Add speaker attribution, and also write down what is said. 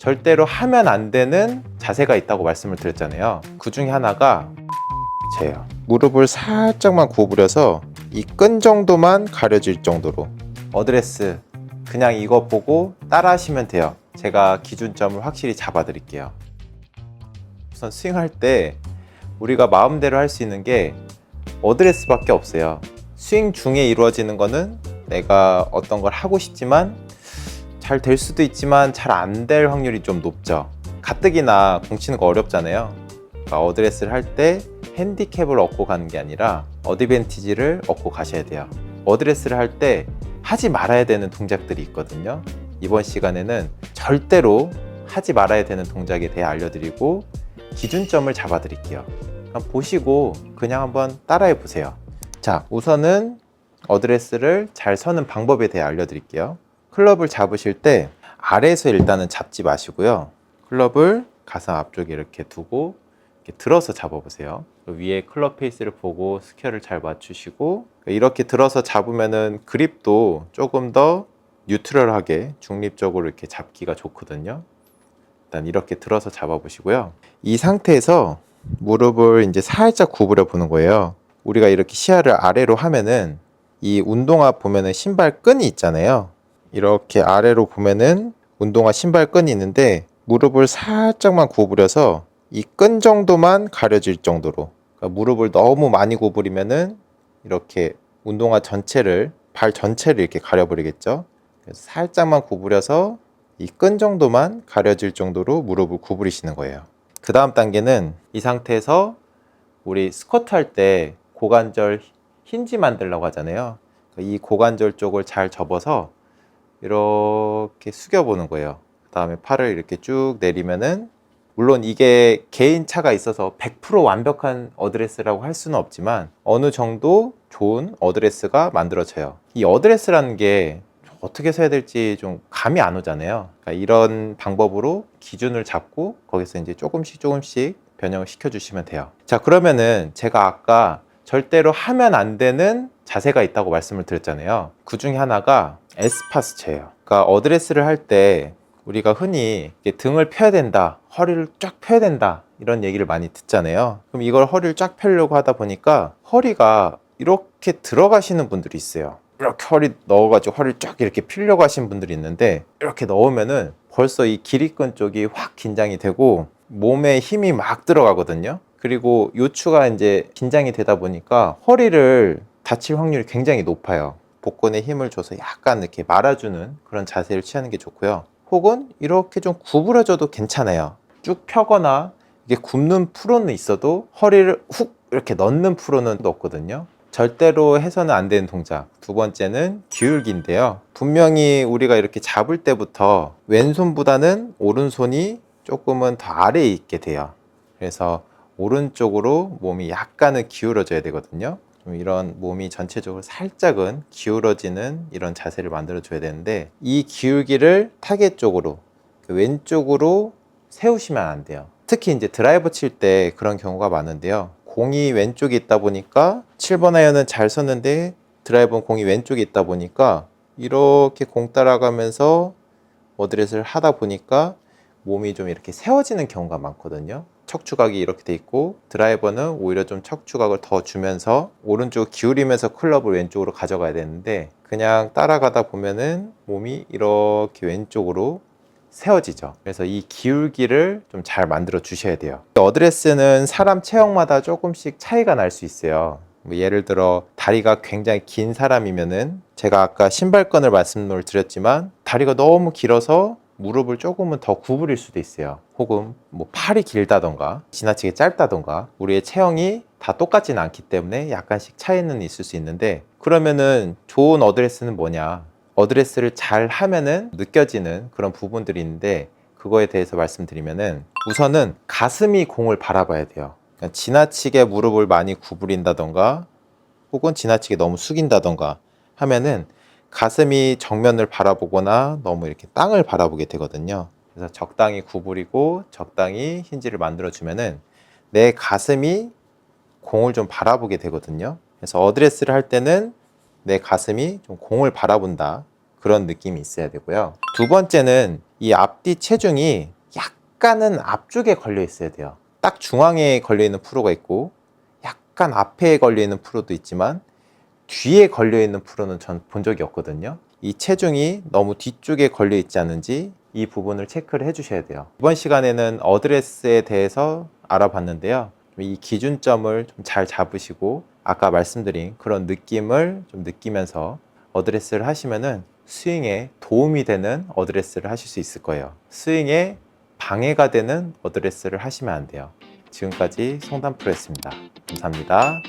Speaker 1: 절대로 하면 안 되는 자세가 있다고 말씀을 드렸잖아요. 그 중에 하나가 제요. 무릎을 살짝만 구부려서 이 끈 정도만 가려질 정도로. 어드레스 그냥 이거 보고 따라 하시면 돼요. 제가 기준점을 확실히 잡아 드릴게요. 우선 스윙할 때 우리가 마음대로 할 수 있는 게 어드레스밖에 없어요. 스윙 중에 이루어지는 거는 내가 어떤 걸 하고 싶지만 잘 될 수도 있지만 잘 안 될 확률이 좀 높죠. 가뜩이나 공 치는 거 어렵잖아요. 그러니까 어드레스를 할 때 핸디캡을 얻고 가는 게 아니라 어드밴티지를 얻고 가셔야 돼요. 어드레스를 할 때 하지 말아야 되는 동작들이 있거든요. 이번 시간에는 절대로 하지 말아야 되는 동작에 대해 알려드리고 기준점을 잡아 드릴게요. 보시고 그냥 한번 따라해 보세요. 자, 우선은 어드레스를 잘 서는 방법에 대해 알려드릴게요. 클럽을 잡으실 때 아래에서 일단은 잡지 마시고요. 클럽을 가슴 앞쪽에 이렇게 두고 이렇게 들어서 잡아보세요. 위에 클럽 페이스를 보고 스퀘어를 잘 맞추시고 이렇게 들어서 잡으면은 그립도 조금 더 뉴트럴하게 중립적으로 이렇게 잡기가 좋거든요. 일단 이렇게 들어서 잡아보시고요. 이 상태에서 무릎을 이제 살짝 구부려 보는 거예요. 우리가 이렇게 시야를 아래로 하면은 이 운동화 보면은 신발 끈이 있잖아요. 이렇게 아래로 보면은 운동화 신발 끈이 있는데 무릎을 살짝만 구부려서 이 끈 정도만 가려질 정도로. 그러니까 무릎을 너무 많이 구부리면은 이렇게 운동화 전체를, 발 전체를 이렇게 가려버리겠죠. 그래서 살짝만 구부려서 이 끈 정도만 가려질 정도로 무릎을 구부리시는 거예요. 그 다음 단계는 이 상태에서 우리 스쿼트 할 때 고관절 힌지 만들려고 하잖아요. 이 고관절 쪽을 잘 접어서 이렇게 숙여보는 거예요. 그 다음에 팔을 이렇게 쭉 내리면은, 물론 이게 개인 차가 있어서 100% 완벽한 어드레스라고 할 수는 없지만 어느 정도 좋은 어드레스가 만들어져요. 이 어드레스라는 게 어떻게 서야 될지 좀 감이 안 오잖아요. 그러니까 이런 방법으로 기준을 잡고 거기서 이제 조금씩 변형을 시켜주시면 돼요. 자, 그러면은 제가 아까 절대로 하면 안 되는 자세가 있다고 말씀을 드렸잖아요. 그 중에 하나가 에스파스체예요. 그러니까 어드레스를 할 때 우리가 흔히 등을 펴야 된다, 허리를 쫙 펴야 된다, 이런 얘기를 많이 듣잖아요. 그럼 이걸 허리를 쫙 펴려고 하다 보니까 허리가 이렇게 들어가시는 분들이 있어요. 이렇게 허리 넣어가지고 허리를 쫙 이렇게 펴려고 하시는 분들이 있는데, 이렇게 넣으면은 벌써 이 길이끈 쪽이 확 긴장이 되고 몸에 힘이 막 들어가거든요. 그리고 요추가 이제 긴장이 되다 보니까 허리를 다칠 확률이 굉장히 높아요. 복근에 힘을 줘서 약간 이렇게 말아주는 그런 자세를 취하는 게 좋고요. 혹은 이렇게 좀 구부러져도 괜찮아요. 쭉 펴거나 이게 굽는 프로는 있어도 허리를 훅 이렇게 넣는 프로는 없거든요. 절대로 해서는 안 되는 동작. 두 번째는 기울기인데요. 분명히 우리가 이렇게 잡을 때부터 왼손보다는 오른손이 조금은 더 아래에 있게 돼요. 그래서 오른쪽으로 몸이 약간은 기울어져야 되거든요. 좀 이런 몸이 전체적으로 살짝은 기울어지는 이런 자세를 만들어 줘야 되는데, 이 기울기를 타겟 쪽으로, 왼쪽으로 세우시면 안 돼요. 특히 이제 드라이버 칠 때 그런 경우가 많은데요. 공이 왼쪽에 있다 보니까 7번 아이언은 잘 섰는데 드라이버는 공이 왼쪽에 있다 보니까 이렇게 공 따라가면서 어드레스를 하다 보니까 몸이 좀 이렇게 세워지는 경우가 많거든요. 척추각이 이렇게 돼 있고 드라이버는 오히려 좀 척추각을 더 주면서 오른쪽 기울이면서 클럽을 왼쪽으로 가져가야 되는데, 그냥 따라가다 보면은 몸이 이렇게 왼쪽으로 세워지죠. 그래서 이 기울기를 좀 잘 만들어 주셔야 돼요. 어드레스는 사람 체형마다 조금씩 차이가 날 수 있어요. 뭐 예를 들어 다리가 굉장히 긴 사람이면은, 제가 아까 신발끈을 말씀을 드렸지만 다리가 너무 길어서 무릎을 조금은 더 구부릴 수도 있어요. 혹은 뭐 팔이 길다던가 지나치게 짧다던가 우리의 체형이 다 똑같지는 않기 때문에 약간씩 차이는 있을 수 있는데, 그러면은 좋은 어드레스는 뭐냐? 어드레스를 잘 하면은 느껴지는 그런 부분들이 있는데, 그거에 대해서 말씀드리면은 우선은 가슴이 공을 바라봐야 돼요. 그러니까 지나치게 무릎을 많이 구부린다던가 혹은 지나치게 너무 숙인다던가 하면은 가슴이 정면을 바라보거나 너무 이렇게 땅을 바라보게 되거든요. 그래서 적당히 구부리고 적당히 힌지를 만들어 주면은 내 가슴이 공을 좀 바라보게 되거든요. 그래서 어드레스를 할 때는 내 가슴이 좀 공을 바라본다, 그런 느낌이 있어야 되고요. 두 번째는 이 앞뒤 체중이 약간은 앞쪽에 걸려 있어야 돼요. 딱 중앙에 걸려 있는 프로가 있고 약간 앞에 걸려 있는 프로도 있지만 뒤에 걸려 있는 프로는 전 본 적이 없거든요. 이 체중이 너무 뒤쪽에 걸려 있지 않은지 이 부분을 체크를 해 주셔야 돼요. 이번 시간에는 어드레스에 대해서 알아봤는데요. 이 기준점을 좀 잘 잡으시고 아까 말씀드린 그런 느낌을 좀 느끼면서 어드레스를 하시면은 스윙에 도움이 되는 어드레스를 하실 수 있을 거예요. 스윙에 방해가 되는 어드레스를 하시면 안 돼요. 지금까지 송담프로였습니다. 감사합니다.